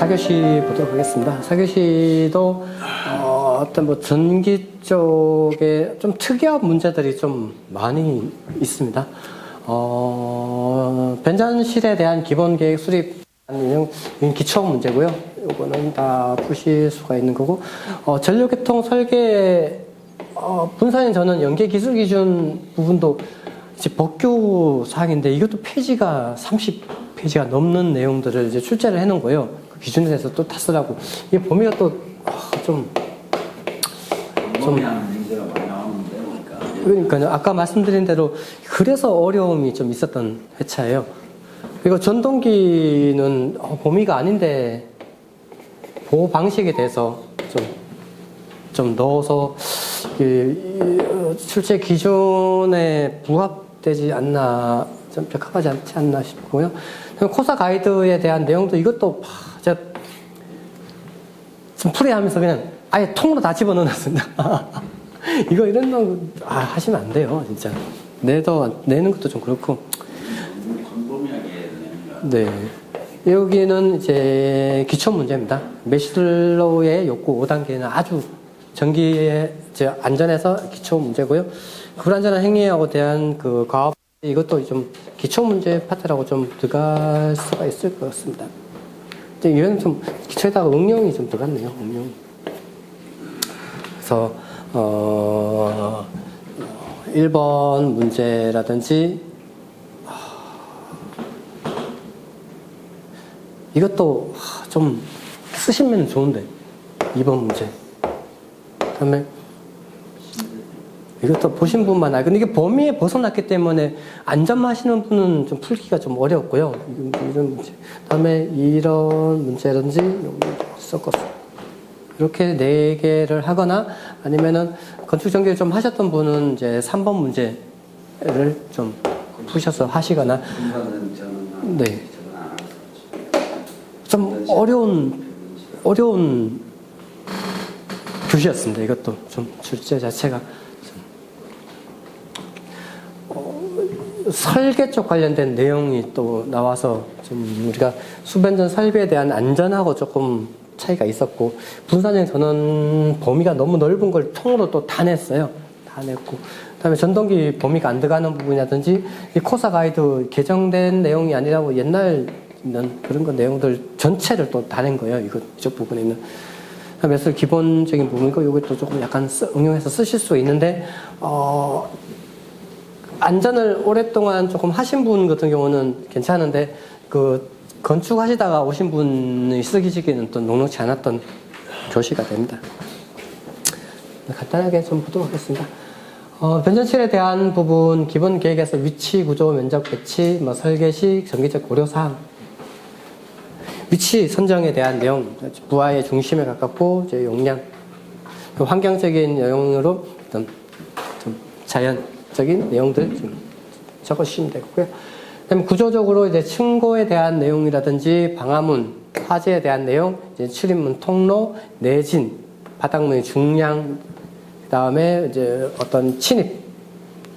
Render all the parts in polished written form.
4교시 보도록 하겠습니다. 4교시도 어떤 뭐 전기 쪽에 좀 특이한 문제들이 좀 많이 있습니다. 변전실에 대한 기본 계획 수립 기초 문제고요. 요거는 다 푸실 수가 있는 거고, 전력계통 설계 분산형 전원 연계 기술 기준 부분도 이제 법규 사항인데 이것도 페이지가 30페이지가 넘는 내용들을 이제 출제를 해놓은 거예요. 그 기준에 대해서 또 다 쓰라고. 이게 범위가 또 그러니까요. 아까 말씀드린 대로 그래서 어려움이 좀 있었던 회차예요. 그리고 전동기는 범위가 아닌데 보호 방식에 대해서 좀 넣어서 출제 기준에 부합되지 않나, 좀 적합하지 않지 않나 싶고요. 코사 가이드에 대한 내용도 이것도 제가 좀 풀이하면서 그냥 아예 통으로 다 집어넣어놨습니다. 이런 거 하시면 안 돼요, 진짜. 내는 것도 좀 그렇고. 네. 여기는 이제 기초 문제입니다. 메시들로의 욕구 5단계는 아주 전기의 안전에서 기초 문제고요. 불안전한 행위하고 대한 그 과업, 이것도 좀 기초 문제 파트라고 좀 들어갈 수가 있을 것 같습니다. 이런 좀 기초에다가 응용이 좀 들어갔네요, 응용. 그래서, 1번 문제라든지, 이것도 좀 쓰시면 좋은데, 2번 문제. 그 다음에, 이것도 보신 분만 근데 이게 범위에 벗어났기 때문에 안전만 하시는 분은 좀 풀기가 좀 어려웠고요. 이런 문제. 그 다음에 이런 문제라든지, 섞었어요. 이렇게 4개를 하거나 아니면은 건축 전기를 좀 하셨던 분은 이제 3번 문제를 좀 푸셔서 하시거나. 네. 좀 어려운 교시였습니다. 이것도 좀 출제 자체가. 설계 쪽 관련된 내용이 또 나와서 좀 우리가 수변전 설비에 대한 안전하고 조금 차이가 있었고, 분산형 전원 범위가 너무 넓은 걸 통으로 또 다 냈어요. 다 냈고, 그 다음에 전동기 범위가 안 들어가는 부분이라든지, 이 코사 가이드 개정된 내용이 아니라고 옛날 있는 그런 거 내용들 전체를 또 다 낸 거예요. 이쪽 부분에 있는. 그래서 기본적인 부분이고, 이것도 조금 약간 응용해서 쓰실 수 있는데, 안전을 오랫동안 조금 하신 분 같은 경우는 괜찮은데, 건축하시다가 오신 분이 쓰기지기는 또 녹록지 않았던 교시가 됩니다. 간단하게 좀 보도록 하겠습니다. 변전실에 대한 부분, 기본 계획에서 위치, 구조, 면적 배치, 설계식, 전기적 고려사항, 위치 선정에 대한 내용, 부하의 중심에 가깝고, 용량, 환경적인 내용으로 어떤 좀 자연적인 내용들 좀 적어주시면 되고요. 그다음에 구조적으로 이제 층고에 대한 내용이라든지 방화문, 화재에 대한 내용, 이제 출입문 통로, 내진, 바닥문의 중량, 그다음에 이제 어떤 침입,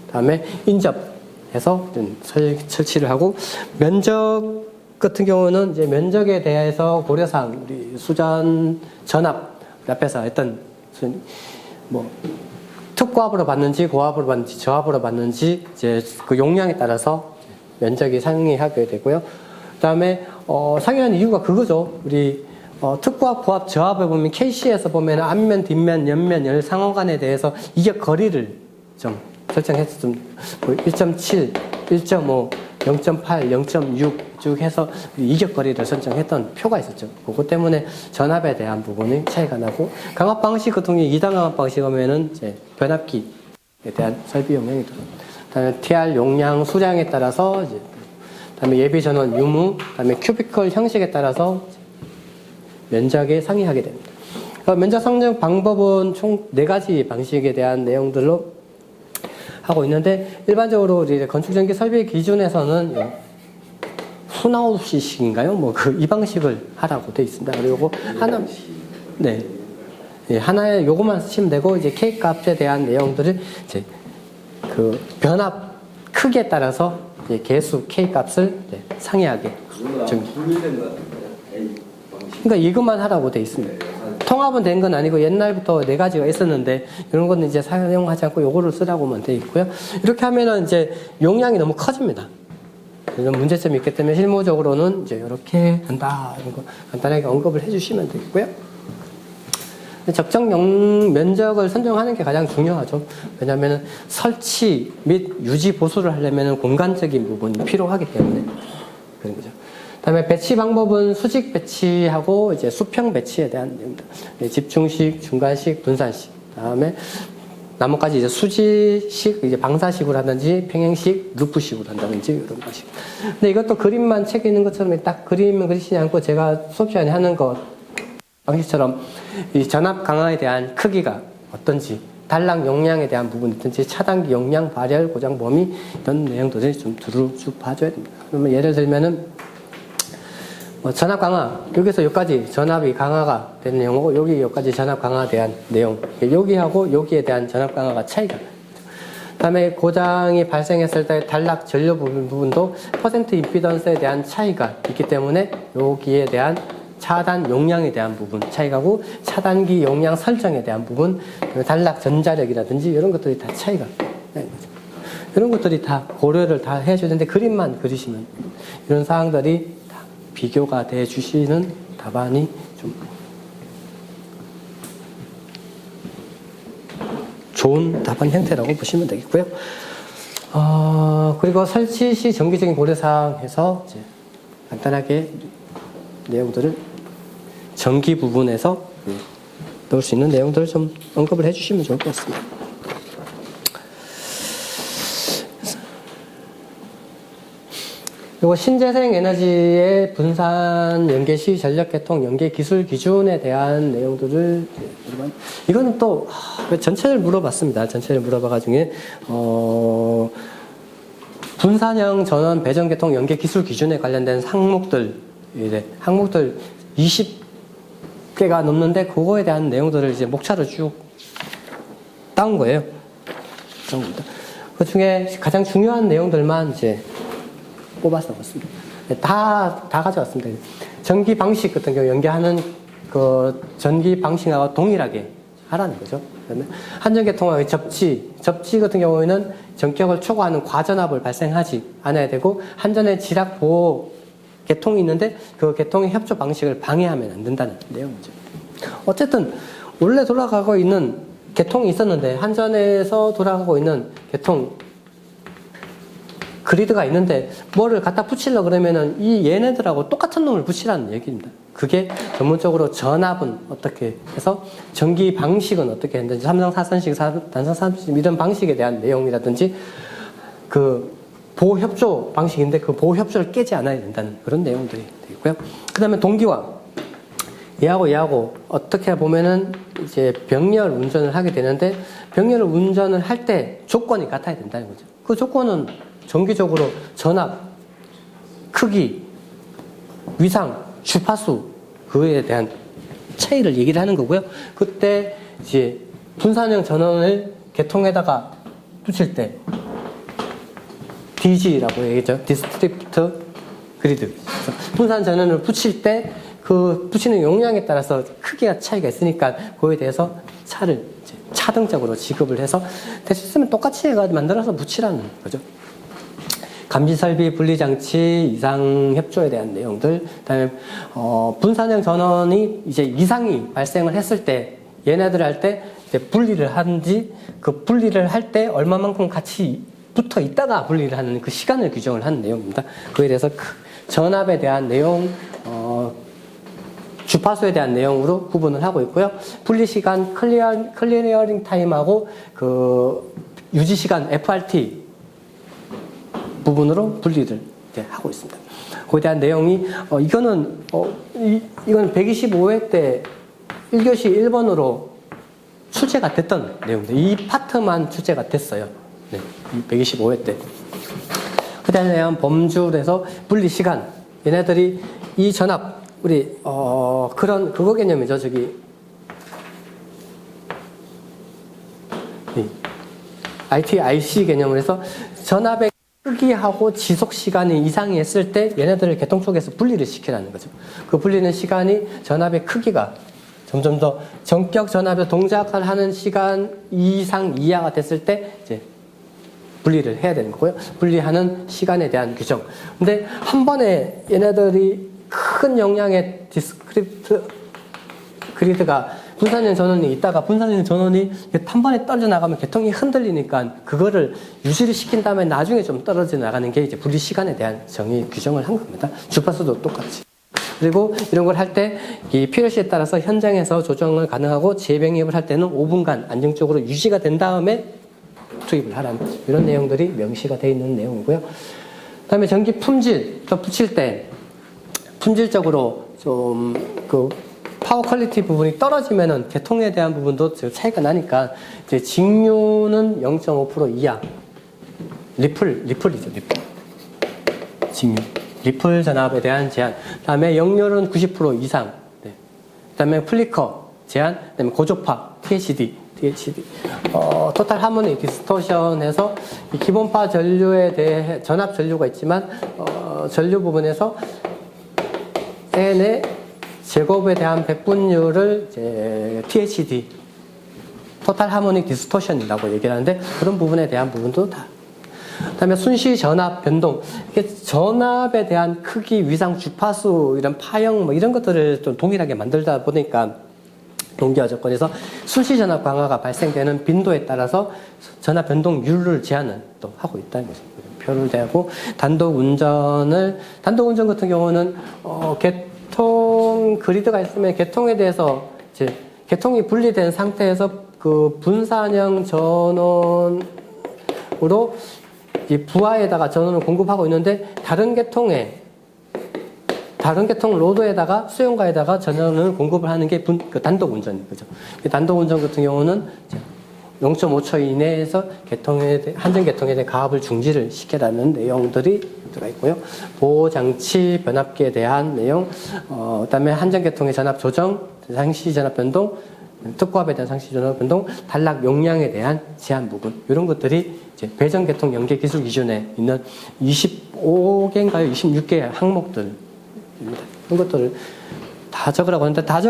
그다음에 인접해서 설치를 하고, 면적 같은 경우는 이제 면적에 대해서 고려사항, 우리 수전 전압 앞에서 했던 뭐 특고압으로 받는지 고압으로 받는지 저압으로 받는지 이제 그 용량에 따라서 면적이 상이하게 되고요. 그다음에 상이하는 이유가 그거죠. 우리 특고압, 고압, 저압을 보면 KC에서 보면 앞면, 뒷면, 옆면, 열 상호간에 대해서 이격 거리를 좀 설정해서 좀 1.7, 1.5, 0.8, 0.6 쭉 해서 이격 거리를 설정했던 표가 있었죠. 그것 때문에 전압에 대한 부분이 차이가 나고, 강압 방식 같은 경우 2단 강압 방식 하면은 이제 변압기에 대한 설비 용량이 들어갑니다. 그다음에 TR 용량 수량에 따라서 이제, 그다음에 예비 전원 유무, 그다음에 큐비컬 형식에 따라서 면적에 상이하게 됩니다. 면적 상정 방법은 총 4가지 방식에 대한 내용들로 하고 있는데, 일반적으로 우리 건축전기 설비 기준에서는 훈아웃식인가요? 이 방식을 하라고 되어 있습니다. 그리고 하나에 요것만 쓰시면 되고, 이제 K 값에 대한 내용들을 이제 그 변압 크기에 따라서 이제 개수 K 값을 상이하게. 그러니까 이것만 하라고 돼 있습니다. 통합은 된 건 아니고 옛날부터 4가지가 있었는데 이런 거는 이제 사용하지 않고 요거를 쓰라고만 돼 있고요. 이렇게 하면은 이제 용량이 너무 커집니다. 이런 문제점이 있기 때문에 실무적으로는 이제 이렇게 한다. 이런 거 간단하게 언급을 해주시면 되겠고요. 적정 면적을 선정하는 게 가장 중요하죠. 왜냐하면 설치 및 유지 보수를 하려면 공간적인 부분이 필요하기 때문에 그런 거죠. 그다음에 배치 방법은 수직 배치하고 이제 수평 배치에 대한 내용입니다. 집중식, 중간식, 분산식. 그다음에 나머지까지 이제 수지식, 이제 방사식으로 하든지 평행식, 루프식으로 한다든지 이런 방식. 근데 이것도 그림만 책에 있는 것처럼 딱 그림을 그리시지 않고 제가 수업 시간에 하는 것 방식처럼 이 전압 강화에 대한 크기가 어떤지, 단락 용량에 대한 부분이 있든지, 차단기 용량, 발열, 고장 범위 이런 내용들을 좀 두루 쭉 봐줘야 됩니다. 그러면 예를 들면은 전압 강화, 여기서 여기까지 전압이 강화가 되는 내용이고, 여기까지 전압 강화에 대한 내용, 여기하고 여기에 대한 전압 강화가 차이가. 그 다음에 고장이 발생했을 때 단락 전류 부분도 퍼센트 임피던스에 대한 차이가 있기 때문에 여기에 대한 차단 용량에 대한 부분 차이가고, 차단기 용량 설정에 대한 부분, 단락 전자력이라든지 이런 것들이 다 차이가 나는 거죠. 이런 것들이 다 고려를 다 해주는데 그림만 그리시면 이런 사항들이 비교가 돼 주시는 답안이 좀 좋은 답안 형태라고 보시면 되겠고요. 그리고 설치 시 정기적인 고려사항에서 이제 간단하게 내용들을 전기 부분에서 넣을 수 있는 내용들을 좀 언급을 해주시면 좋을 것 같습니다. 그리고 신재생 에너지의 분산 연계 시 전력 개통 연계 기술 기준에 대한 내용들을 이거는 또 전체를 물어봤습니다. 전체를 물어봐가지고 분산형 전원 배전 개통 연계 기술 기준에 관련된 항목들 20개가 넘는데 그거에 대한 내용들을 이제 목차를 쭉 따온 거예요. 그 중에 가장 중요한 내용들만 이제 뽑아서 왔습니다. 다 가져왔습니다. 전기 방식 같은 경우 연계하는 그 전기 방식하고 동일하게 하라는 거죠. 그다음에 한전계통의 접지 같은 경우에는 전격을 초과하는 과전압을 발생하지 않아야 되고, 한전의 지락 보호 계통이 있는데 그 계통의 협조 방식을 방해하면 안 된다는 내용이죠. 어쨌든 원래 돌아가고 있는 계통이 있었는데, 한전에서 돌아가고 있는 계통 그리드가 있는데 뭐를 갖다 붙이려고 그러면은 이 얘네들하고 똑같은 놈을 붙이라는 얘기입니다. 그게 전문적으로 전압은 어떻게 해서 전기 방식은 어떻게 했는지, 삼성 사선식, 단성 사선식 이런 방식에 대한 내용이라든지, 그 보호협조 방식인데 그 보호협조를 깨지 않아야 된다는 그런 내용들이 되고요. 그 다음에 동기화. 얘하고 어떻게 보면은 이제 병렬 운전을 하게 되는데, 병렬 운전을 할 때 조건이 같아야 된다는 거죠. 그 조건은 정기적으로 전압, 크기, 위상, 주파수 그에 대한 차이를 얘기를 하는 거고요. 그때 이제 분산형 전원을 계통에다가 붙일 때 DG라고 얘기하죠. 디스트리buted 그리드. 분산 전원을 붙일 때 그 붙이는 용량에 따라서 크기가 차이가 있으니까 그거에 대해서 차를 이제 차등적으로 지급을 해서 될 수 있으면 똑같이 만들어서 붙이라는 거죠. 감지설비, 분리장치, 이상협조에 대한 내용들, 그다음에 분산형 전원이 이제 이상이 발생을 했을 때 얘네들 할 때 이제 분리를 하는지, 그 분리를 할 때 얼마만큼 같이 붙어 있다가 분리를 하는 그 시간을 규정을 하는 내용입니다. 그에 대해서 전압에 대한 내용, 주파수에 대한 내용으로 구분을 하고 있고요. 분리 시간, 클리어링 타임하고 그 유지 시간 FRT 부분으로 분리를 이제 하고 있습니다. 그에 대한 내용이 이거는 125회 때 1교시 1번으로 출제가 됐던 내용입니다. 이 파트만 출제가 됐어요. 네, 125회 때. 그에 대한 범주에서 분리 시간, 얘네들이 이 전압, 우리 그거 개념이죠. 저기 IC 개념을 해서 전압의 크기하고 지속 시간이 이상이 했을 때 얘네들을 계통 쪽에서 분리를 시키라는 거죠. 그 분리는 시간이 전압의 크기가 점점 더 전격 전압에 동작을 하는 시간 이상 이하가 됐을 때 이제 분리를 해야 되는 거고요. 분리하는 시간에 대한 규정. 근데 한 번에 얘네들이 큰 용량의 디스크리트 그리드가 분산형 전원이 있다가 분산형 전원이 한 번에 떨어져 나가면 계통이 흔들리니까 그거를 유지를 시킨 다음에 나중에 좀 떨어져 나가는 게 이제 분리 시간에 대한 정의 규정을 한 겁니다. 주파수도 똑같이. 그리고 이런 걸 할 때 이 필요시에 따라서 현장에서 조정을 가능하고 재병입을 할 때는 5분간 안정적으로 유지가 된 다음에 투입을 하라는 이런 내용들이 명시가 되어 있는 내용이고요. 그다음에 전기 품질 붙일 때 품질적으로 좀 그 파워 퀄리티 부분이 떨어지면은 계통에 대한 부분도 차이가 나니까 이제 직류는 0.5% 이하 리플이죠. 직류 리플 전압에 대한 제한. 그다음에 역률은 90% 이상. 네. 그다음에 플리커 제한. 그다음에 고조파 THD. 토탈 하모니 디스토션에서 이 기본파 전류에 대해 전압 전류가 있지만 전류 부분에서 N의 제곱에 대한 백분율을 이제 THD 토탈 하모닉 디스토션이라고 얘기를 하는데 그런 부분에 대한 부분도 다. 그다음에 순시 전압 변동. 이게 전압에 대한 크기, 위상, 주파수 이런 파형 뭐 이런 것들을 좀 동일하게 만들다 보니까 동기화 조건에서 순시 전압 강화가 발생되는 빈도에 따라서 전압 변동률을 제한을 또 하고 있다는 거죠. 표를 대고 단독 운전 같은 경우는 개통 그리드가 있으면 개통에 대해서 이제 개통이 분리된 상태에서 그 분산형 전원으로 이 부하에다가 전원을 공급하고 있는데 다른 계통 로드에다가 수용가에다가 전원을 공급을 하는 게 그 단독 운전인 거죠. 단독 운전 같은 경우는 0.5초 이내에서 한전 계통에 대한 가압을 중지를 시켜라는 내용들이 들어가 있고요. 보호 장치 변압기에 대한 내용, 그다음에 한전 계통의 전압 조정, 상시 전압 변동, 특고압에 대한 상시 전압 변동, 단락 용량에 대한 제한 부분 이런 것들이 이제 배전 계통 연계 기술 기준에 있는 25개인가요? 26개의 항목들. 이런 것들을 다 적으라고 하는데 다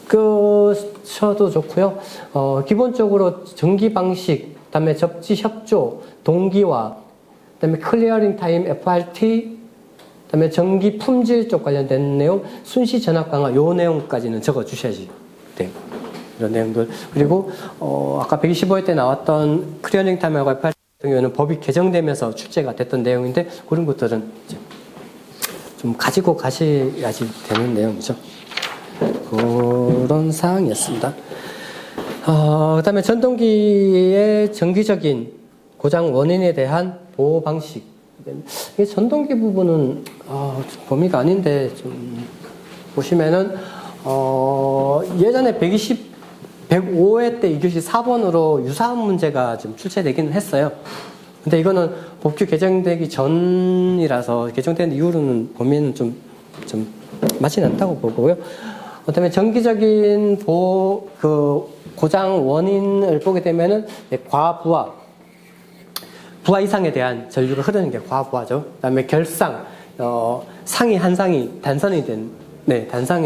적으셔도 좋고요. 기본적으로 전기 방식, 그다음에 접지 협조, 동기화, 그다음에 클리어링 타임 FRT, 그다음에 전기 품질 쪽 관련된 내용, 순시 전압 강화 요 내용까지는 적어 주셔야지 돼요. 이런 내용들. 그리고 아까 125회 때 나왔던 클리어링 타임하고 FRT 같은 경우는 법이 개정되면서 출제가 됐던 내용인데 그런 것들은 이제 좀 가지고 가셔야지 되는 내용이죠. 그런 사항이었습니다. 그 다음에 전동기의 정기적인 고장 원인에 대한 보호 방식. 이게 전동기 부분은 범위가 아닌데 좀 보시면은 예전에 105회 때 2교시 4번으로 유사한 문제가 좀 출제되기는 했어요. 근데 이거는 법규 개정되기 전이라서 개정된 이후로는 범위는 좀 맞지는 않다고 보고요. 그다음에 정기적인 고장 원인을 보게 되면은 과부하, 부하 이상에 대한 전류가 흐르는 게 과부하죠. 그다음에 결상, 상이 한 상이 단선이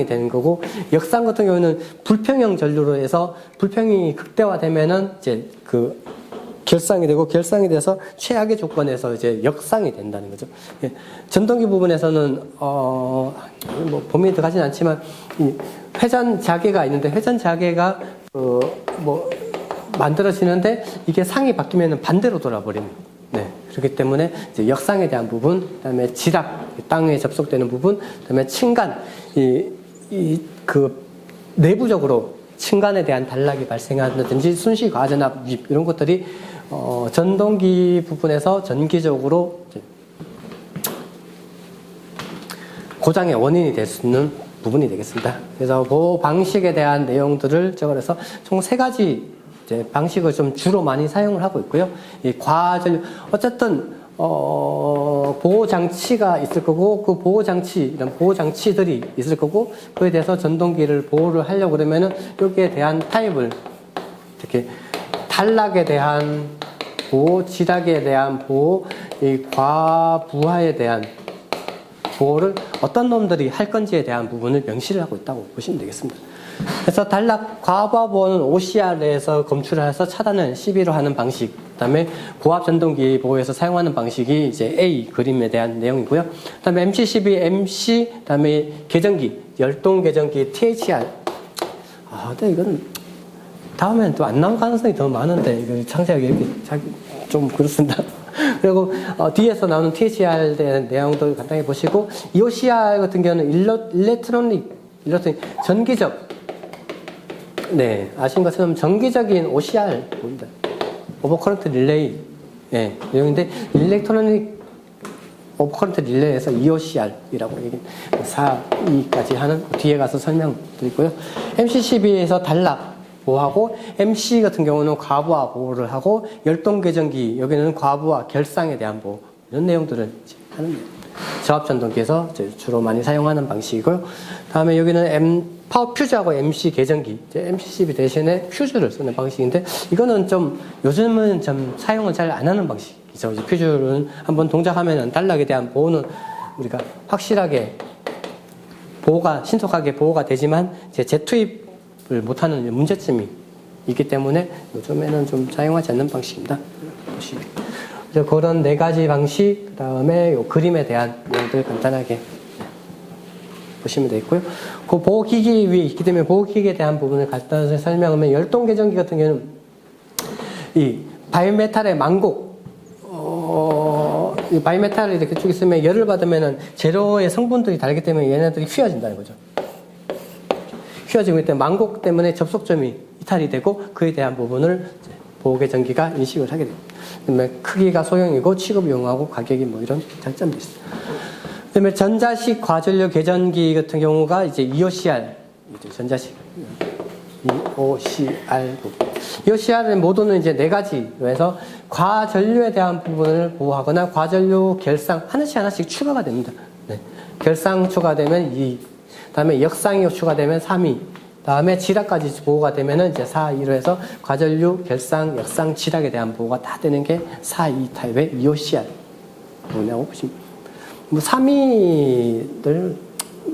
되는 거고 역상 같은 경우는 불평형 전류로 해서 불평이 극대화되면은 이제 결상이 되고 결상이 돼서 최악의 조건에서 이제 역상이 된다는 거죠. 전동기 부분에서는 뭐 범위에 들어가진 않지만 이 회전 자개가 있는데 회전 자개가 만들어지는데 이게 상이 바뀌면 반대로 돌아버리는. 그렇기 때문에 이제 역상에 대한 부분, 그다음에 지락 땅에 접속되는 부분, 그다음에 층간 내부적으로 층간에 대한 단락이 발생한다든지 순시 과전압 유입 이런 것들이 전동기 부분에서 전기적으로 고장의 원인이 될 수 있는 부분이 되겠습니다. 그래서 그 방식에 대한 내용들을 적어서 총 3가지 이제 방식을 좀 주로 많이 사용을 하고 있고요. 이 과전류 어쨌든 보호 장치가 있을 거고 그 보호 장치 이런 보호 장치들이 있을 거고 그에 대해서 전동기를 보호를 하려고 그러면은 여기에 대한 타입을 이렇게 단락에 대한 보호, 지락에 대한 보호, 이 과부하에 대한 보호를 어떤 놈들이 할 건지에 대한 부분을 명시를 하고 있다고 보시면 되겠습니다. 그래서 단락 과부하 보호는 OCR에서 검출을 해서 차단을 CB로 하는 방식, 그다음에 고압 전동기 보호에서 사용하는 방식이 이제 A 그림에 대한 내용이고요. 그다음에 MC12, MC, 그다음에 계전기, 열동 계전기 THR. 근데 이건 다음엔 또 안 나올 가능성이 더 많은데 이거 창세하기 이렇게 좀 그렇습니다. 그리고 뒤에서 나오는 THR에 대한 내용도 간단히 보시고, EOCR 같은 경우는 일렉트로닉 전기적, 네, 아신 것처럼 전기적인 OCR입니다. 오버커런트 릴레이, 네, 내용인데 일렉트로닉 오버커런트 릴레이에서 EOCR이라고 얘기 4,2까지 하는 뒤에 가서 설명드리고요. MC12에서 단락 보호하고, MC 같은 경우는 과부하 보호를 하고, 열동 계전기 여기는 과부하 결상에 대한 보호, 이런 내용들을 하는 저압 전동기에서 주로 많이 사용하는 방식이고요. 다음에 여기는 파워 퓨즈하고 MC 계전기, MC12 대신에 퓨즈를 쓰는 방식인데, 이거는 좀 요즘은 좀 사용을 잘 안 하는 방식이죠. 이제 퓨즈는 한번 동작하면은 단락에 대한 보호는 우리가 확실하게 신속하게 보호가 되지만 이제 재투입을 못하는 문제점이 있기 때문에 요즘에는 좀 사용하지 않는 방식입니다. 보시면. 그런 네 가지 방식, 그 다음에 요 그림에 대한 내용들 간단하게 보시면 되겠고요. 그 보호기기 위에 있기 때문에 보호기기에 대한 부분을 간단히 설명하면, 열동 계전기 같은 경우는 이 바이메탈의 망곡, 이 바이메탈을 이렇게 쭉 있으면 열을 받으면은 재료의 성분들이 다르기 때문에 얘네들이 휘어진다는 거죠. 휘어지고 있기 때문에 망곡 때문에 접속점이 이탈이 되고, 그에 대한 부분을 보호계전기가 인식을 하게 됩니다. 그다음에 크기가 소형이고 취급이 용하고 가격이 뭐 이런 장점도 있어요. 그다음에 전자식 과전류 계전기 같은 경우가 이제 EOCR, 전자식 EOCR 부분. EOCR의 모두는 이제 네 가지에서 과전류에 대한 부분을 보호하거나 과전류 결상 하나씩 추가가 됩니다. 네. 결상 추가되면 2, 다음에 역상이 추가되면 3이, 다음에 지락까지 보호가 되면은 이제 4, 2로 해서 과전류, 결상, 역상, 지락에 대한 보호가 다 되는 게 4, 2 타입의 EOCR. 뭐냐고 보시면. 3위들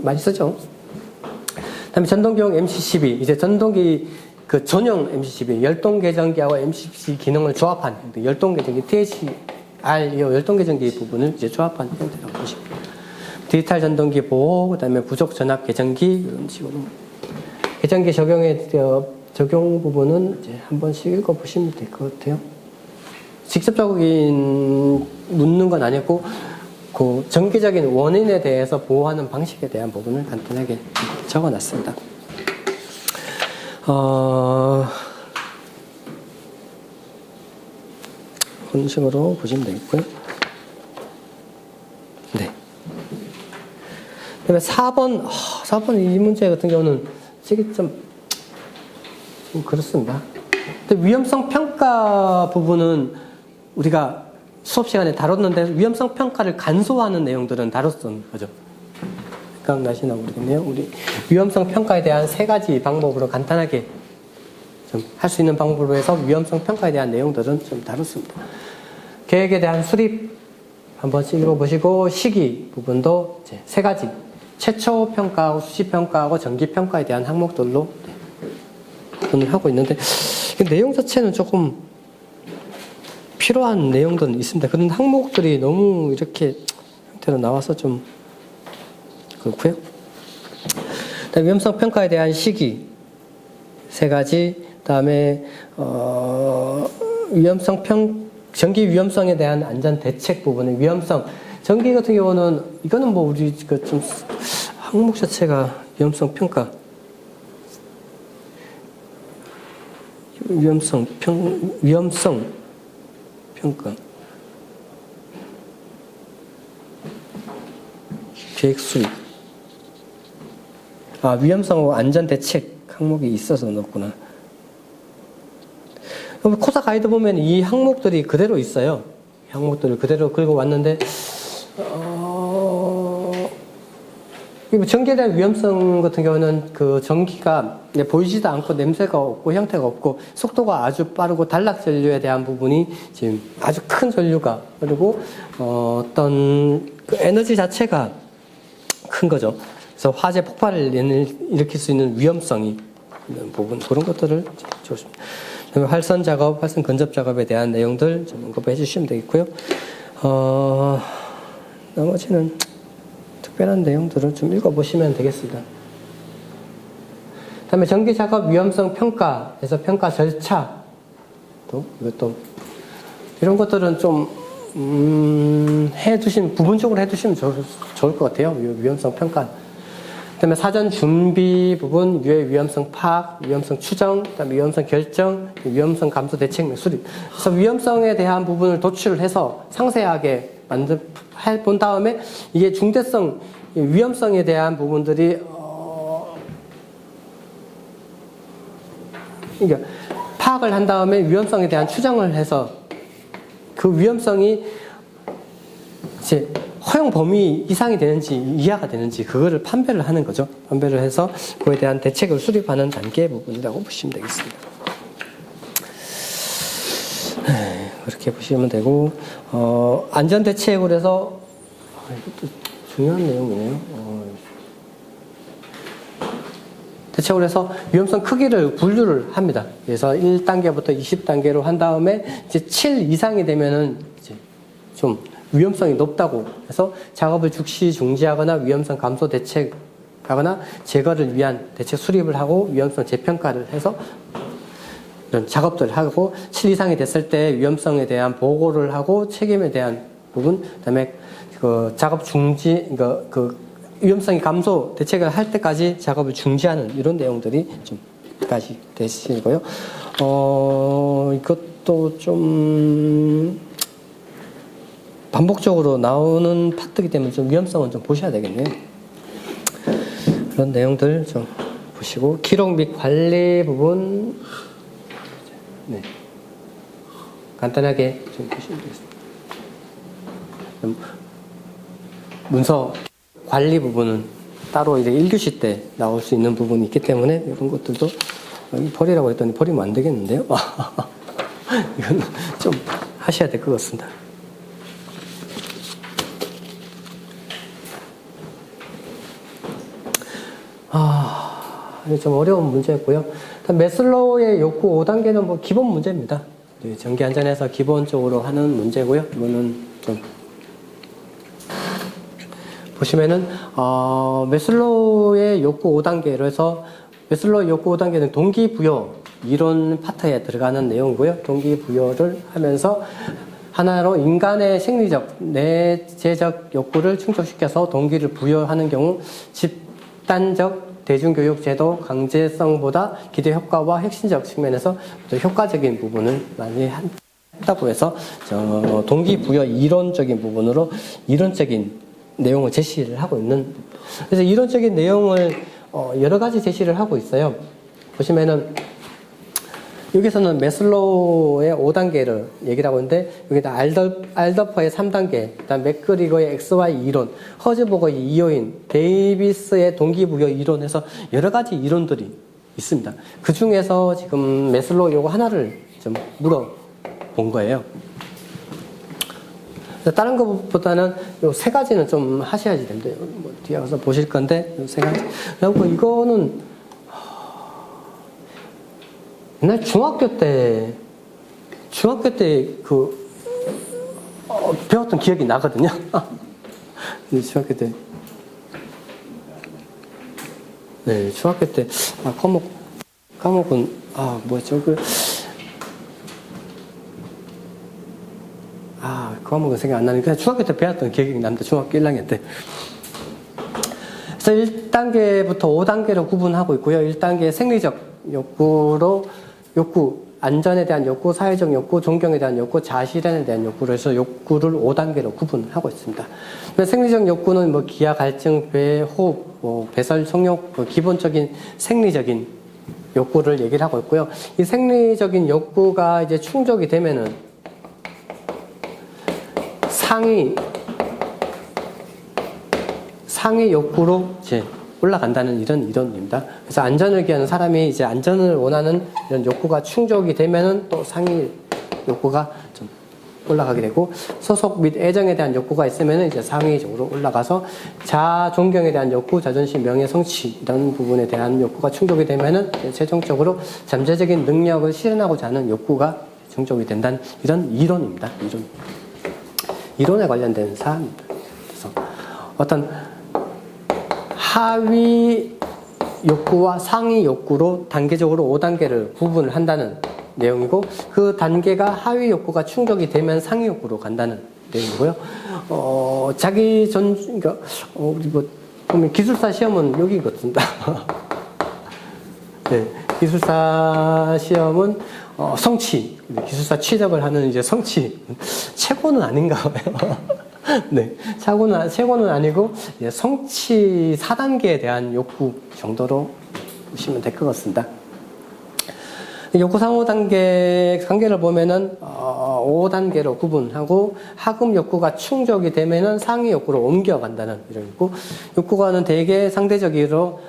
많이 쓰죠. 다음에 전동기용 MC12. 이제 전동기, 그 전용 MC12. 열동 계전기하고 MC12 기능을 조합한, 열동 계전기, THR, 열동 계전기 부분을 이제 조합한 형태라고 보시면. 디지털 전동기 보호, 그 다음에 부속 전압 계전기, 이런 식으로. 계전기 적용 부분은 이제 한 번씩 읽어보시면 될 것 같아요. 직접적인 묻는 건 아니고, 그 정기적인 원인에 대해서 보호하는 방식에 대한 부분을 간단하게 적어놨습니다. 그런 식으로 보시면 되겠고요. 네. 그다음에 4번 이 문제 같은 경우는 되게 좀 그렇습니다. 근데 위험성 평가 부분은 우리가 수업 시간에 다뤘는데, 위험성 평가를 간소화하는 내용들은 다뤘던 거죠. 생각나시나 모르겠네요. 우리 위험성 평가에 대한 세 가지 방법으로 간단하게 좀 할 수 있는 방법으로 해서 위험성 평가에 대한 내용들은 좀 다뤘습니다. 계획에 대한 수립 한 번씩 읽어보시고, 시기 부분도 이제 세 가지, 최초 평가하고 수시 평가하고 정기 평가에 대한 항목들로 오늘 하고 있는데, 내용 자체는 조금 필요한 내용들은 있습니다. 그런 항목들이 너무 이렇게 형태로 나와서 좀 그렇고요. 위험성 평가에 대한 시기 세 가지, 다음에 전기 위험성에 대한 안전 대책 부분의 위험성. 전기 같은 경우는 이거는 뭐 우리 그 좀 항목 자체가 위험성 평가, 위험성 평가, 계획 수립. 위험성하고 안전 대책 항목이 있어서 넣었구나. 코사 가이드 보면 이 항목들이 그대로 있어요. 항목들을 그대로 긁어 왔는데, 전기에 대한 위험성 같은 경우는 그 전기가 보이지도 않고 냄새가 없고 형태가 없고 속도가 아주 빠르고 단락 전류에 대한 부분이 지금 아주 큰 전류가 그리고 어떤 그 에너지 자체가 큰 거죠. 그래서 화재 폭발을 일으킬 수 있는 위험성이 있는 부분 그런 것들을 주었습니다. 활선 작업, 활선 근접 작업에 대한 내용들 좀 언급해 주시면 되겠고요. 나머지는 특별한 내용들을 좀 읽어보시면 되겠습니다. 그 다음에 전기작업 위험성 평가에서 평가 절차, 이것도, 이런 것들은 좀, 부분적으로 해두시면 좋을 것 같아요. 위험성 평가. 그 다음에 사전 준비 부분, 유해 위험성 파악, 위험성 추정, 그 다음에 위험성 결정, 위험성 감소 대책 및 수립. 그래서 위험성에 대한 부분을 도출해서 상세하게 본 다음에 이게 중대성, 위험성에 대한 부분들이 그러니까 파악을 한 다음에 위험성에 대한 추정을 해서 그 위험성이 이제 허용 범위 이상이 되는지 이하가 되는지 그거를 판별을 하는 거죠. 판별을 해서 그에 대한 대책을 수립하는 단계 부분이라고 보시면 되겠습니다. 그렇게 보시면 되고 안전대책으로 해서 이것도 중요한 내용이네요. 대책으로 해서 위험성 크기를 분류를 합니다. 그래서 1단계부터 20단계로 한 다음에 이제 7 이상이 되면은 이제 좀 위험성이 높다고 해서 작업을 즉시 중지하거나 위험성 감소 대책하거나 제거를 위한 대책 수립을 하고 위험성 재평가를 해서 이런 작업들을 하고 7 이상이 됐을 때 위험성에 대한 보고를 하고 책임에 대한 부분, 그다음에 그 작업 중지, 그 위험성이 감소 대책을 할 때까지 작업을 중지하는 이런 내용들이 좀 까지 되시고요. 이것도 좀 반복적으로 나오는 파트이기 때문에 좀 위험성은 좀 보셔야 되겠네요. 그런 내용들 좀 보시고 기록 및 관리 부분 네. 간단하게 좀 보시면 되겠습니다. 문서 관리 부분은 따로 이제 1교시 때 나올 수 있는 부분이 있기 때문에 이런 것들도 버리라고 했더니 버리면 안 되겠는데요. 이건 좀 하셔야 될 것 같습니다. 좀 어려운 문제였고요. 메슬로우의 욕구 5단계는 뭐 기본 문제입니다. 전기 안전에서 기본적으로 하는 문제고요. 이거는 좀 보시면은 메슬로우의 욕구 5단계로 해서 메슬로우의 욕구 5단계는 동기부여 이론 파트에 들어가는 내용이고요. 동기부여를 하면서 하나로 인간의 생리적, 내재적 욕구를 충족시켜서 동기를 부여하는 경우 집단적 대중교육 제도 강제성보다 기대 효과와 핵심적 측면에서 더 효과적인 부분을 많이 한다고 해서 동기부여 이론적인 부분으로 이론적인 내용을 제시를 하고 있는, 그래서 이론적인 내용을 여러 가지 제시를 하고 있어요. 보시면은 여기서는 메슬로우의 5단계를 얘기를 하고 있는데 여기다 알더퍼의 3단계, 그다음 맥그리거의 XY 이론, 허즈버거의 이요인, 데이비스의 동기부여 이론에서 여러 가지 이론들이 있습니다. 그 중에서 지금 메슬로우 요거 하나를 좀 물어본 거예요. 다른 것보다는 요 세 가지는 좀 하셔야지 됩니다. 뭐 뒤에 가서 보실 건데 요 세 가지. 그리고 이거는 옛날 중학교 때 배웠던 기억이 나거든요. 중학교 때. 네, 중학교 때, 과목은, 뭐였죠? 과목은 생각 안 나니까 중학교 때 배웠던 기억이 납니다. 중학교 1학년 때. 그래서 1단계부터 5단계로 구분하고 있고요. 1단계 생리적 욕구, 안전에 대한 욕구, 사회적 욕구, 존경에 대한 욕구, 자실현에 대한 욕구로 해서 욕구를 5단계로 구분하고 있습니다. 생리적 욕구는 뭐 기하, 갈증, 배, 호흡, 배설, 성욕, 기본적인 생리적인 욕구를 얘기를 하고 있고요. 이 생리적인 욕구가 이제 충족이 되면은 상위 욕구로 이제 올라간다는 이런 이론입니다. 그래서 안전을 기하는 사람이 이제 안전을 원하는 이런 욕구가 충족이 되면은 또 상위 욕구가 좀 올라가게 되고, 소속 및 애정에 대한 욕구가 있으면은 이제 상위적으로 올라가서 자아, 존경에 대한 욕구, 자존심, 명예, 성취 이런 부분에 대한 욕구가 충족이 되면은 최종적으로 잠재적인 능력을 실현하고자 하는 욕구가 충족이 된다는 이런 이론입니다. 이론에 관련된 사항입니다. 그래서 어떤 하위 욕구와 상위 욕구로 단계적으로 5단계를 구분을 한다는 내용이고, 그 단계가 하위 욕구가 충족이 되면 상위 욕구로 간다는 내용이고요. 그러니까 우리 뭐 보면 기술사 시험은 여기 있거든요. 네, 기술사 시험은 성취, 기술사 취득을 하는 이제 성취 최고는 아닌가 봐요. 네, 최고는 아니고 성취 4단계에 대한 욕구 정도로 보시면 될 것 같습니다. 욕구 상호 단계 관계를 보면은 5단계로 구분하고, 하급 욕구가 충족이 되면은 상위 욕구로 옮겨간다는 이런 있고, 욕구가는 대개 상대적으로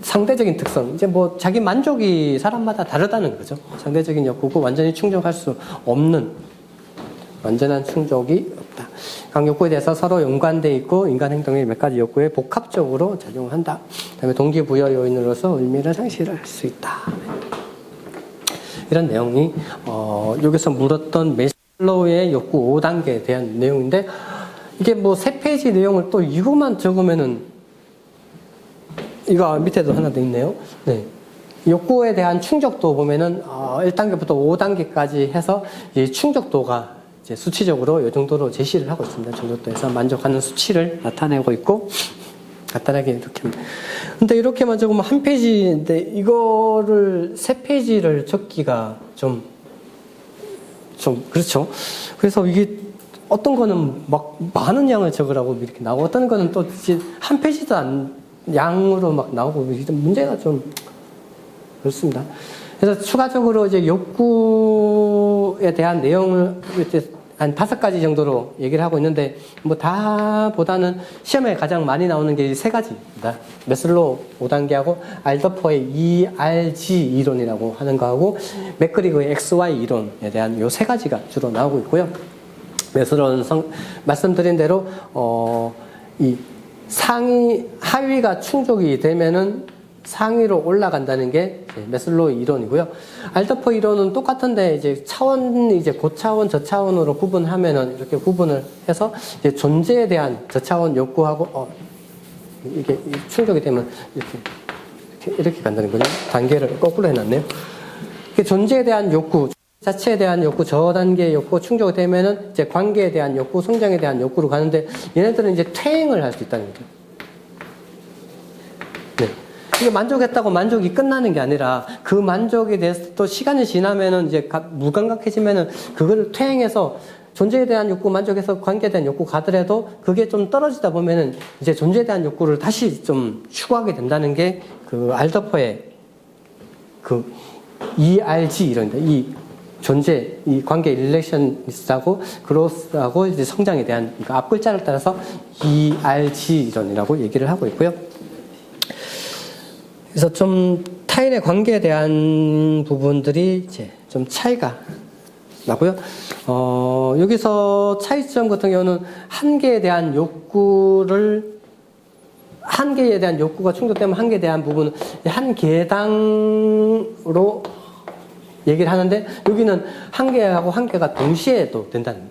상대적인 특성, 이제 뭐 자기 만족이 사람마다 다르다는 거죠. 상대적인 욕구고 완전히 충족할 수 없는, 완전한 충족이 없다. 각 욕구에 대해서 서로 연관되어 있고 인간 행동의 몇 가지 욕구에 복합적으로 작용한다. 그다음에 동기부여 요인으로서 의미를 상실할 수 있다. 이런 내용이 여기서 물었던 매슬로우의 욕구 5단계에 대한 내용인데, 이게 뭐 3페이지 내용을 또 이거만 적으면은, 이거 밑에도 하나 더 있네요. 네. 욕구에 대한 충족도 보면은 1단계부터 5단계까지 해서 이 충족도가 이제 수치적으로 이 정도로 제시를 하고 있습니다. 정도도에서 만족하는 수치를 나타내고 있고, 간단하게 이렇게. 근데 이렇게만 적으면 한 페이지인데, 이거를 3페이지를 적기가 좀 그렇죠. 그래서 이게 어떤 거는 막 많은 양을 적으라고 이렇게 나오고, 어떤 거는 또 한 페이지도 안 양으로 막 나오고, 문제가 좀 그렇습니다. 그래서 추가적으로 이제 욕구에 대한 내용을 이제 한 5가지 정도로 얘기를 하고 있는데, 뭐 다보다는 시험에 가장 많이 나오는 게 3가지입니다. 매슬로우 5단계하고 알더퍼의 ERG 이론이라고 하는 거하고 맥그리거의 XY 이론에 대한 요 3가지가 주로 나오고 있고요. 매슬로우는 말씀드린 대로 이 하위가 충족이 되면은 상위로 올라간다는 게 매슬로우 이론이고요. 알더퍼 이론은 똑같은데 이제 차원이 이제 고차원, 저차원으로 구분하면은 이렇게 구분을 해서 이제 존재에 대한 저차원 욕구하고 이게 충족이 되면 이렇게 간다는 거죠. 단계를 거꾸로 해놨네요. 존재에 대한 욕구, 자체에 대한 욕구, 저단계의 욕구 충족이 되면은 이제 관계에 대한 욕구, 성장에 대한 욕구로 가는데, 얘네들은 이제 퇴행을 할 수 있다는 거죠. 네. 이게 만족했다고 만족이 끝나는 게 아니라, 그 만족에 대해서 또 시간이 지나면은 이제 무감각해지면은 그거를 퇴행해서 존재에 대한 욕구 만족해서 관계에 대한 욕구 가더라도 그게 좀 떨어지다 보면은 이제 존재에 대한 욕구를 다시 좀 추구하게 된다는 게 그 알더퍼의 그 ERG 이론입니다. 이 존재, 이 관계 릴레이션하고 그로스하고 이제 성장에 대한, 그러니까 앞 글자를 따라서 ERG 이론이라고 얘기를 하고 있고요. 그래서 좀 타인의 관계에 대한 부분들이 이제 좀 차이가 나고요. 여기서 차이점 같은 경우는 한계에 대한 욕구가 충족되면 한계에 대한 부분은 한 개당으로 얘기를 하는데, 여기는 한계하고 한계가 동시에도 된다는,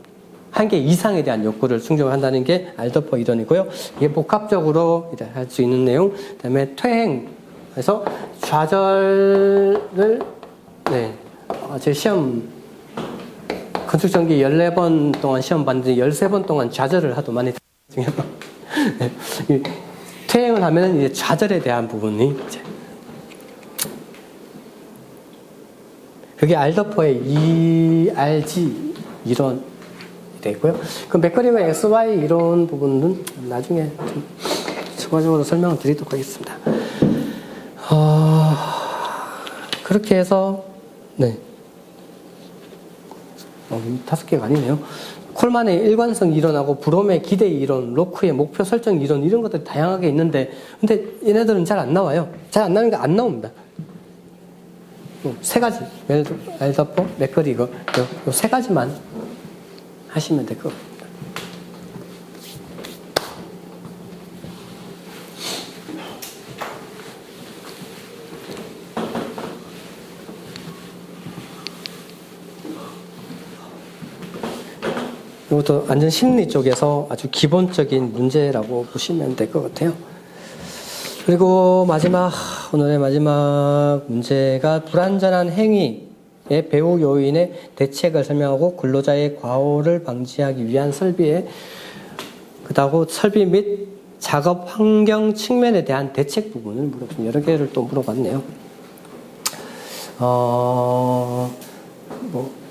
한계 이상에 대한 욕구를 충족한다는 게 알더퍼 이론이고요. 이게 복합적으로 할 수 있는 내용. 그다음에 퇴행. 그래서 좌절을, 제 시험, 건축전기 14번 동안 시험 봤는데 13번 동안 좌절을 하도 많이 했거든요. 퇴행을 하면 이제 좌절에 대한 부분이 이제 그게 알더퍼의 ERG 이론이 되고요. 그 맥거리거의 XY 이론 부분은 나중에 좀 추가적으로 설명을 드리도록 하겠습니다. 그렇게 해서 5개가 아니네요. 콜만의 일관성 이론하고 브롬의 기대 이론, 로크의 목표 설정 이론 이런 것들이 다양하게 있는데 근데 얘네들은 잘 안 나와요. 잘 안 나오는 게 안 나옵니다. 세 가지 웰더포, 맥거리거 요 세 가지만 하시면 될 것 같아요. 이것도 완전 심리 쪽에서 아주 기본적인 문제라고 보시면 될 것 같아요. 그리고 오늘의 마지막 문제가 불완전한 행위의 배후 요인의 대책을 설명하고 근로자의 과오를 방지하기 위한 그다음 설비 및 작업 환경 측면에 대한 대책 부분을 물어봤습니다. 여러 개를 또 물어봤네요.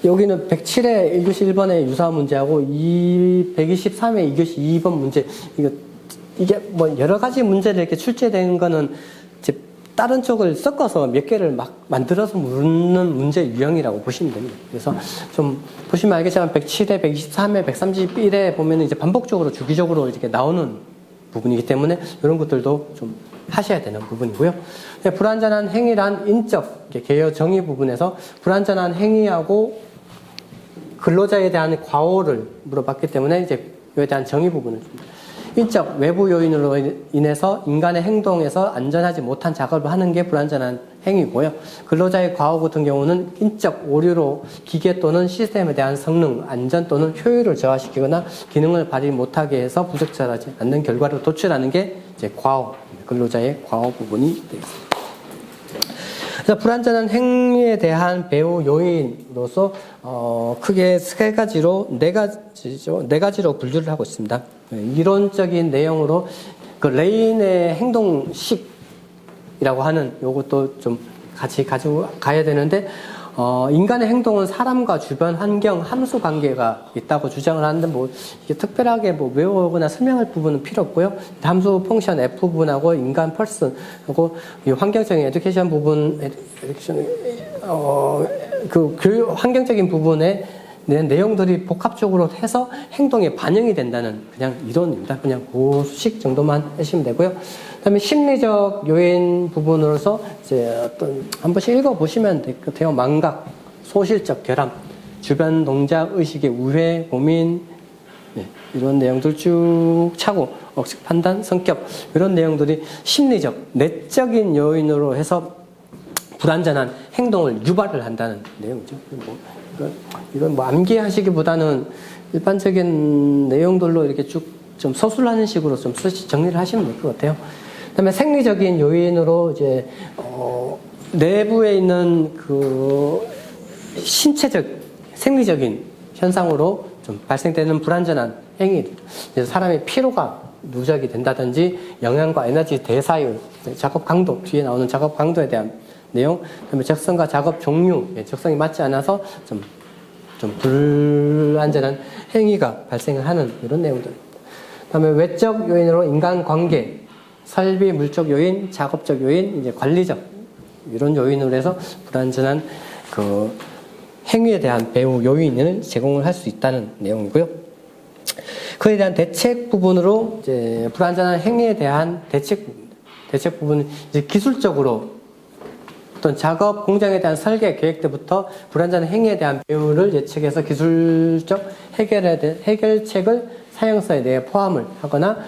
여기는 107회 1교시 1번의 유사한 문제하고 123회 2교시 2번 문제, 이게 뭐 여러 가지 문제를 이렇게 출제된 거는 이제 다른 쪽을 섞어서 몇 개를 막 만들어서 묻는 문제 유형이라고 보시면 됩니다. 그래서 좀 보시면 알겠지만 107회, 123회, 131회 보면은 이제 반복적으로 주기적으로 이렇게 나오는 부분이기 때문에 이런 것들도 좀 하셔야 되는 부분이고요. 불완전한 행위란 인적, 개요 정의 부분에서 불완전한 행위하고 근로자에 대한 과오를 물어봤기 때문에 이제 이에 대한 정의 부분을 줍니다. 인적, 외부 요인으로 인해서 인간의 행동에서 안전하지 못한 작업을 하는 게 불완전한 행위고요. 근로자의 과오 같은 경우는 인적 오류로 기계 또는 시스템에 대한 성능, 안전 또는 효율을 저하시키거나 기능을 발휘 못하게 해서 부적절하지 않는 결과를 도출하는 게 이제 과오, 근로자의 과오 부분이 되겠습니다. 그래서 불완전한 행위에 대한 배후 요인으로서 크게 네 가지로 분류를 하고 있습니다. 이론적인 내용으로 그 레인의 행동식이라고 하는 요것도 좀 같이 가지고 가야 되는데 인간의 행동은 사람과 주변 환경 함수 관계가 있다고 주장을 하는데 뭐 이게 특별하게 뭐 외우거나 설명할 부분은 필요 없고요. 함수 펑션 F 부분하고 인간 펄슨하고 이 환경적인 에듀케이션 부분, 그 교육 환경적인 부분에 내용들이 복합적으로 해서 행동에 반영이 된다는 그냥 이론입니다. 그냥 그 수식 정도만 하시면 되고요. 그다음에 심리적 요인 부분으로서 이제 한 번씩 읽어보시면 될 것 같아요. 망각, 소실적 결함, 주변 동작 의식의 우회, 고민, 이런 내용들 쭉 차고 억측 판단, 성격 이런 내용들이 심리적, 내적인 요인으로 해서 불완전한 행동을 유발을 한다는 내용이죠. 이건 뭐 암기하시기보다는 일반적인 내용들로 이렇게 쭉 좀 서술하는 식으로 좀 정리를 하시면 될 것 같아요. 그다음에 생리적인 요인으로 이제 내부에 있는 그 신체적 생리적인 현상으로 좀 발생되는 불완전한 행위들. 사람의 피로가 누적이 된다든지 영양과 에너지 대사율, 작업 강도, 뒤에 나오는 작업 강도에 대한 내용, 그다음에 적성과 작업 종류, 적성이 맞지 않아서 좀 불완전한 행위가 발생을 하는 이런 내용들. 그다음에 외적 요인으로 인간관계, 설비, 물적 요인, 작업적 요인, 이제 관리적 이런 요인으로 해서 불완전한 그 행위에 대한 배후 요인을 제공을 할 수 있다는 내용이고요. 그에 대한 대책 부분으로 이제 불완전한 행위에 대한 대책 부분은 이제 기술적으로 어떤 작업 공장에 대한 설계 계획 때부터 불완전한 행위에 대한 배후를 예측해서 기술적 해결책을 사용서에 대해 포함을 하거나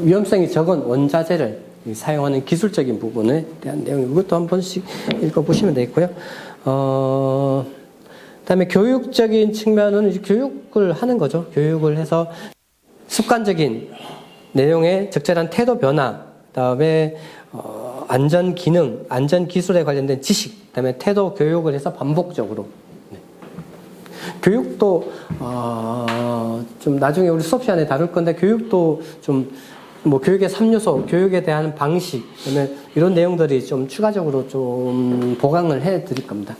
위험성이 적은 원자재를 사용하는 기술적인 부분에 대한 내용, 이것도 한 번씩 읽어보시면 되겠고요. 그다음에 교육적인 측면은 이제 교육을 하는 거죠. 교육을 해서 습관적인 내용의 적절한 태도 변화, 그다음에 안전 기능, 안전 기술에 관련된 지식, 그다음에 태도 교육을 해서 반복적으로. 교육도 좀 나중에 우리 수업 시간에 다룰 건데 교육도 좀 뭐 교육의 3요소, 교육에 대한 방식, 그다음에 이런 내용들이 좀 추가적으로 좀 보강을 해 드릴 겁니다.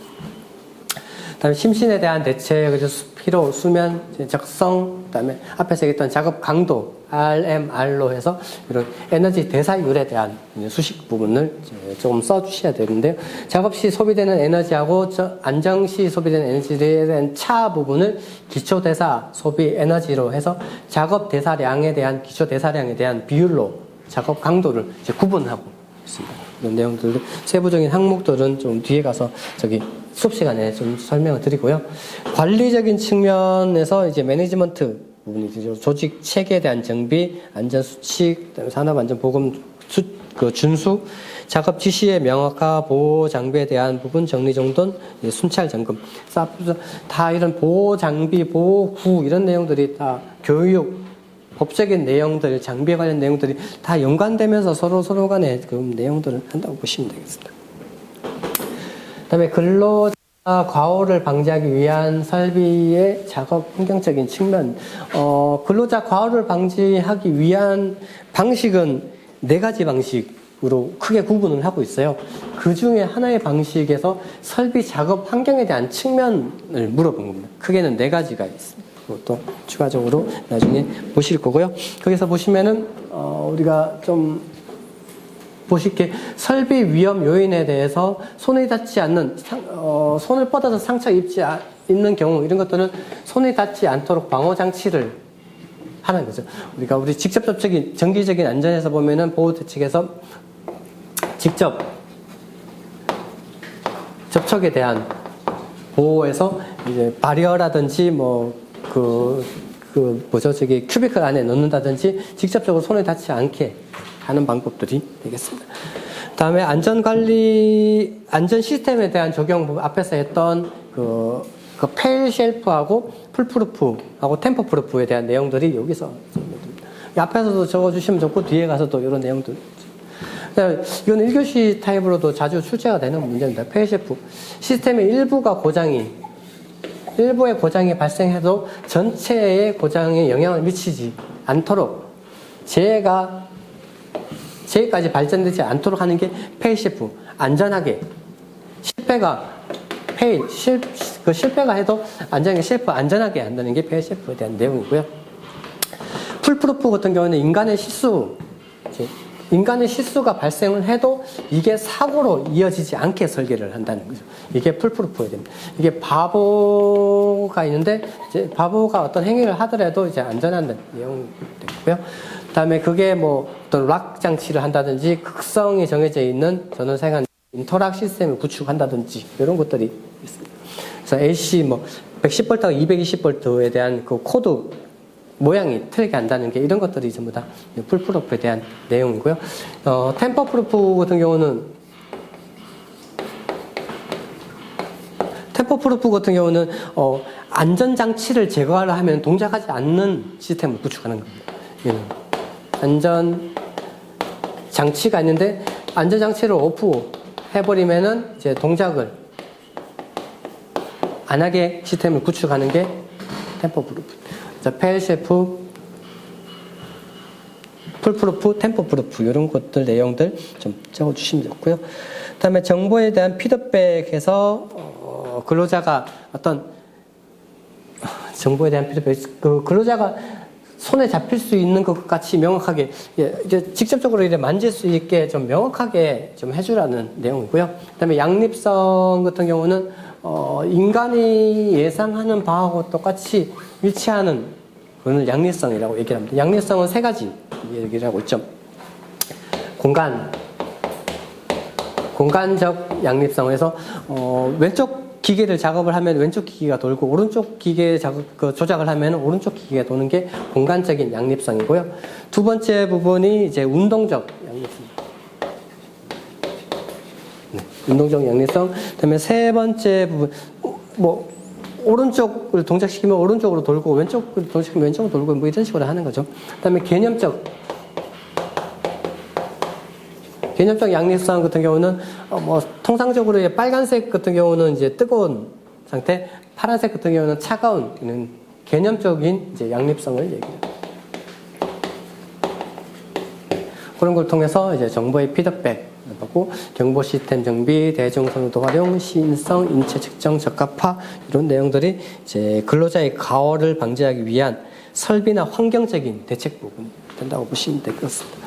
그다음에 심신에 대한 대책, 그래서 피로, 수면, 적성, 그다음에 앞에서 얘기했던 작업 강도 RMR로 해서 이런 에너지 대사율에 대한 수식 부분을 조금 써주셔야 되는데요. 작업 시 소비되는 에너지하고 안정 시 소비되는 에너지에 대한 차 부분을 기초 대사 소비 에너지로 해서 작업 대사량에 대한 기초 대사량에 대한 비율로 작업 강도를 이제 구분하고 있습니다. 이런 내용들 세부적인 항목들은 좀 뒤에 가서 수업 시간에 좀 설명을 드리고요. 관리적인 측면에서 이제 매니지먼트 부분이죠. 조직 체계에 대한 정비, 안전 수칙, 산업 안전 보건 준수, 작업 지시의 명확화, 보호 장비에 대한 부분 정리 정돈, 순찰 점검, 다 이런 보호 장비, 보호구 이런 내용들이 다 교육, 법적인 내용들, 장비에 관련 내용들이 다 연관되면서 서로 간에 그 내용들을 한다고 보시면 되겠습니다. 그다음에 근로자 과오를 방지하기 위한 설비의 작업 환경적인 측면. 근로자 과오를 방지하기 위한 방식은 4가지 방식으로 크게 구분을 하고 있어요. 그 중에 하나의 방식에서 설비 작업 환경에 대한 측면을 물어본 겁니다. 크게는 4가지가 있습니다. 그것도 추가적으로 나중에 보실 거고요. 거기서 보시면은 우리가 좀 보실 게 설비 위험 요인에 대해서 손이 닿지 않는 손을 뻗어서 상처 입지 있는 경우 이런 것들은 손이 닿지 않도록 방어 장치를 하는 거죠. 우리 직접 접촉이 정기적인 안전에서 보면은 보호 대책에서 직접 접촉에 대한 보호에서 이제 바리어라든지 큐비클 안에 넣는다든지 직접적으로 손에 닿지 않게 하는 방법들이 되겠습니다. 다음에 안전관리, 안전 시스템에 대한 적용, 앞에서 했던 페일 쉘프하고 풀프루프하고 템퍼프루프에 대한 내용들이 여기서 앞에서도 적어주시면 좋고 뒤에 가서도 이런 내용들. 이건 1교시 타입으로도 자주 출제가 되는 문제입니다. 페일 쉘프. 시스템의 일부의 고장이 발생해도 전체의 고장에 영향을 미치지 않도록 재해까지 발전되지 않도록 하는 게 페일 쉘프. 안전하게 실패가 해도 안전하게 쉘프 안전하게 한다는 게 페일 쉘프에 대한 내용이고요. 풀프루프 같은 경우는 인간의 실수가 발생을 해도 이게 사고로 이어지지 않게 설계를 한다는 거죠. 이게 풀프루프가 됩니다. 이게 바보가 있는데 이제 바보가 어떤 행위를 하더라도 이제 안전한 내용이 되고요. 그다음에 그게 어떤 락 장치를 한다든지 극성이 정해져 있는 전원 사용한 인터락 시스템을 구축한다든지 이런 것들이 있습니다. 그래서 AC 110V하고 220V에 대한 그 코드 모양이 틀리게 한다는 게 이런 것들이 전부 다 풀프루프에 대한 내용이고요. 템퍼프루프 같은 경우는 안전장치를 제거하려 하면 동작하지 않는 시스템을 구축하는 겁니다. 안전장치가 있는데 안전장치를 오프해버리면은 이제 동작을 안 하게 시스템을 구축하는 게 템퍼프루프. 페일 쉘프, 풀프루프, 템퍼프루프 이런 것들 내용들 좀 적어주시면 좋고요. 그다음에 정보에 대한 피드백에서 근로자가 정보에 대한 피드백, 근로자가 손에 잡힐 수 있는 것 같이 명확하게 이제 직접적으로 이제 만질 수 있게 좀 명확하게 좀 해주라는 내용이고요. 그다음에 양립성 같은 경우는 인간이 예상하는 바하고 똑같이 일치하는 그걸 양립성이라고 얘기를 합니다. 양립성은 3가지 얘기를 하고 있죠. 공간적 양립성을 해서 왼쪽 기계를 작업을 하면 왼쪽 기계가 돌고 오른쪽 기계 조작을 하면 오른쪽 기계가 도는 게 공간적인 양립성이고요. 2번째 부분이 이제 운동적 양립성. 운동적 양립성. 그다음에 3번째 부분 오른쪽을 동작시키면 오른쪽으로 돌고 왼쪽을 동작시키면 왼쪽으로 돌고 이런 식으로 하는 거죠. 그다음에 개념적 양립성 같은 경우는 통상적으로 빨간색 같은 경우는 이제 뜨거운 상태, 파란색 같은 경우는 차가운 이런 개념적인 이제 양립성을 얘기합니다. 그런 걸 통해서 이제 정보의 피드백 하고 경보 시스템 정비, 대중 선호도 활용, 시인성, 인체 측정, 적합화 이런 내용들이 이제 근로자의 과오를 방지하기 위한 설비나 환경적인 대책 부분이 된다고 보시면 될 것 같습니다.